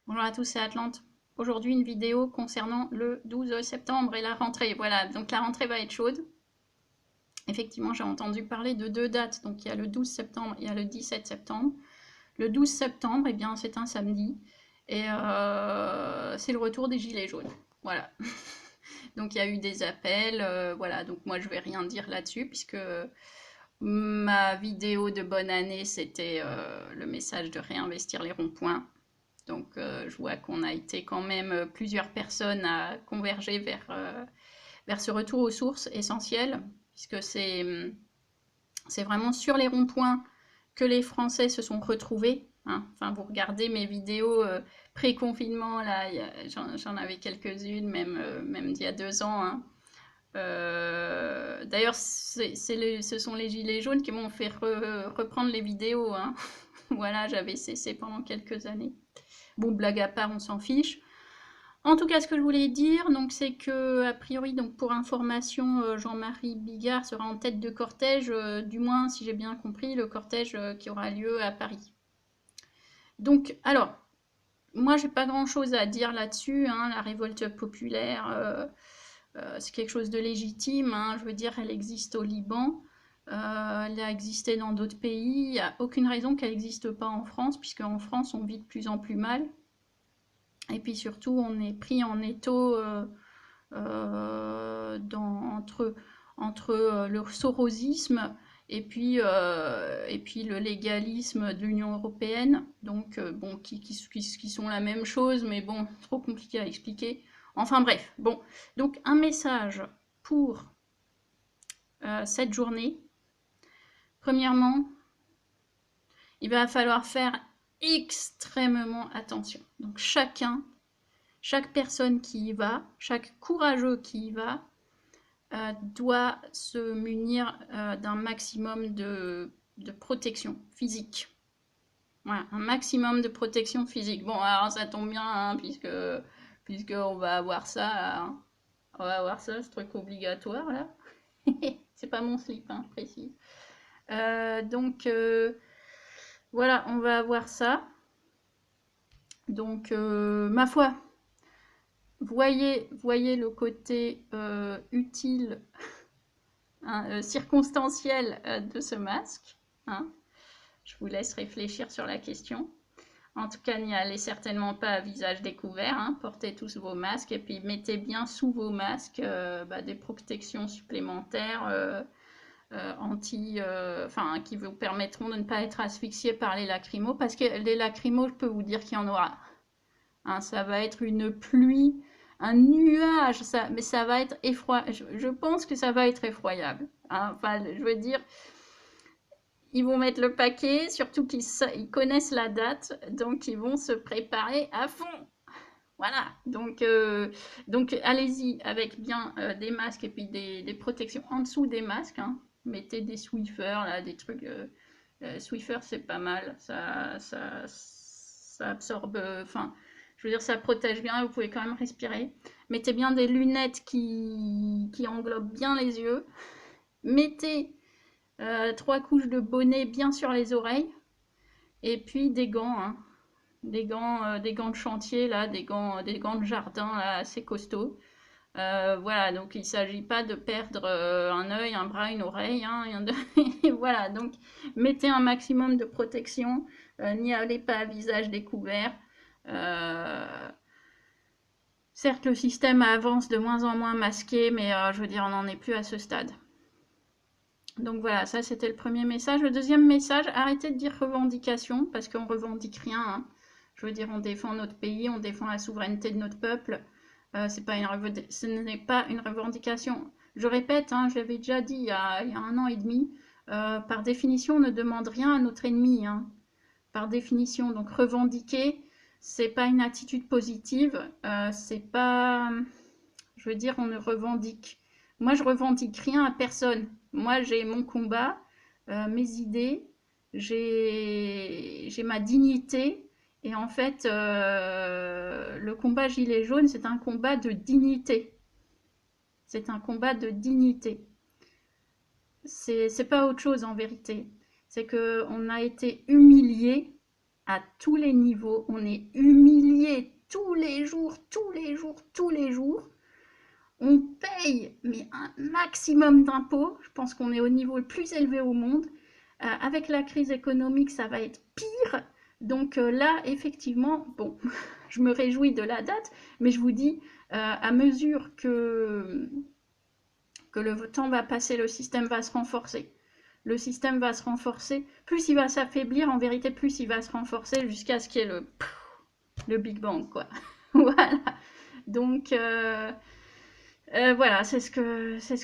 Bonjour à tous, c'est Atlante. Aujourd'hui, une vidéo concernant le 12 septembre et la rentrée. Voilà, donc la rentrée va être chaude. Effectivement, j'ai entendu parler de deux dates. Donc, il y a le 12 septembre et il y a le 17 septembre. Le 12 septembre, eh bien, c'est un samedi. Et c'est le retour des Gilets jaunes. Voilà. Donc, il y a eu des appels. Voilà, donc moi, je vais rien dire là-dessus puisque ma vidéo de bonne année, c'était le message de réinvestir les ronds-points. Donc, je vois qu'on a été quand même plusieurs personnes à converger vers ce retour aux sources essentiel, puisque c'est vraiment sur les ronds-points que les Français se sont retrouvés. Hein. Enfin, vous regardez mes vidéos pré-confinement, là, j'en avais quelques-unes, même d'il y a 2 ans. Hein. D'ailleurs, ce sont les Gilets jaunes qui m'ont fait reprendre les vidéos. Hein. Voilà, j'avais cessé pendant quelques années. Bon, blague à part, on s'en fiche. En tout cas, ce que je voulais dire, donc, c'est que, a priori, donc, pour information, Jean-Marie Bigard sera en tête de cortège, du moins, si j'ai bien compris, le cortège qui aura lieu à Paris. Donc, alors, moi, j'ai pas grand-chose à dire là-dessus. Hein, la révolte populaire, c'est quelque chose de légitime. Hein, je veux dire, elle existe au Liban. Elle a existé dans d'autres pays. Il n'y a aucune raison qu'elle n'existe pas en France, puisque en France, on vit de plus en plus mal. Et puis surtout, on est pris en étau entre le sorosisme et puis le légalisme de l'Union européenne, donc bon, qui sont la même chose, mais bon, trop compliqué à expliquer. Enfin bref, bon, donc un message pour cette journée. Premièrement, il va falloir faire extrêmement attention. Donc chaque personne qui y va, chaque courageux qui y va, doit se munir d'un maximum de protection physique. Voilà, un maximum de protection physique. Bon, alors ça tombe bien, hein, puisque on va avoir ça, là, hein. On va avoir ça, ce truc obligatoire, là. C'est pas mon slip, hein, précis. Donc, voilà, on va avoir ça. Donc, ma foi, voyez le côté utile, hein, circonstanciel de ce masque. Hein. Je vous laisse réfléchir sur la question. En tout cas, n'y allez certainement pas à visage découvert. Hein. Portez tous vos masques et puis mettez bien sous vos masques des protections supplémentaires qui vous permettront de ne pas être asphyxié par les lacrymos. Parce que les lacrymos, je peux vous dire qu'il y en aura. Hein, ça va être une pluie, un nuage, mais ça va être effroyable. Je pense que ça va être effroyable. Hein. Enfin, je veux dire, ils vont mettre le paquet, surtout qu'ils connaissent la date, donc ils vont se préparer à fond. Voilà, donc allez-y avec bien des masques et puis des protections en dessous des masques. Hein. Mettez des Swiffer, là, des trucs. Swiffer, c'est pas mal, ça absorbe. Enfin, je veux dire, ça protège bien, vous pouvez quand même respirer. Mettez bien des lunettes qui englobent bien les yeux. Mettez 3 couches de bonnet bien sur les oreilles. Et puis des gants, hein. Des gants de chantier, là, des gants de jardin là, assez costauds. Voilà, donc il ne s'agit pas de perdre un œil, un bras, une oreille. Hein, voilà, donc mettez un maximum de protection. N'y allez pas à visage découvert. Certes, le système avance de moins en moins masqué, mais je veux dire, on n'en est plus à ce stade. Donc voilà, ça c'était le premier message. Le deuxième message, arrêtez de dire revendication, parce qu'on revendique rien. Hein. Je veux dire, on défend notre pays, on défend la souveraineté de notre peuple. Ce n'est pas une revendication. Je répète, hein, je l'avais déjà dit il y a 1 an et demi, par définition, on ne demande rien à notre ennemi. Hein. Par définition, donc revendiquer, c'est pas une attitude positive. C'est pas... Je veux dire, on ne revendique. Moi, je revendique rien à personne. Moi, j'ai mon combat, mes idées, j'ai ma dignité. Et en fait, le combat gilet jaune, c'est un combat de dignité. C'est un combat de dignité. C'est pas autre chose en vérité. C'est qu'on a été humilié à tous les niveaux. On est humilié tous les jours, tous les jours, tous les jours. On paye mais un maximum d'impôts. Je pense qu'on est au niveau le plus élevé au monde. Avec la crise économique, ça va être pire. Donc là, effectivement, bon, je me réjouis de la date, mais je vous dis, à mesure que le temps va passer, le système va se renforcer. Le système va se renforcer. Plus il va s'affaiblir, en vérité, plus il va se renforcer jusqu'à ce qu'il y ait le Big Bang, quoi. Voilà. Donc, voilà, c'est ce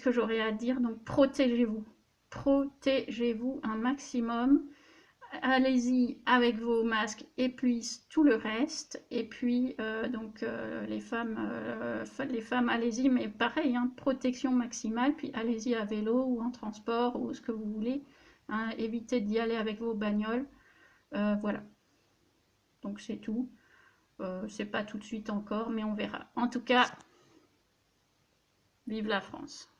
que j'aurais à dire. Donc, protégez-vous. Protégez-vous un maximum. Allez-y avec vos masques et puis tout le reste. Et puis, les femmes allez-y, mais pareil, hein, protection maximale. Puis allez-y à vélo ou en transport ou ce que vous voulez. Hein, évitez d'y aller avec vos bagnoles. Voilà. Donc, c'est tout. C'est pas tout de suite encore, mais on verra. En tout cas, vive la France!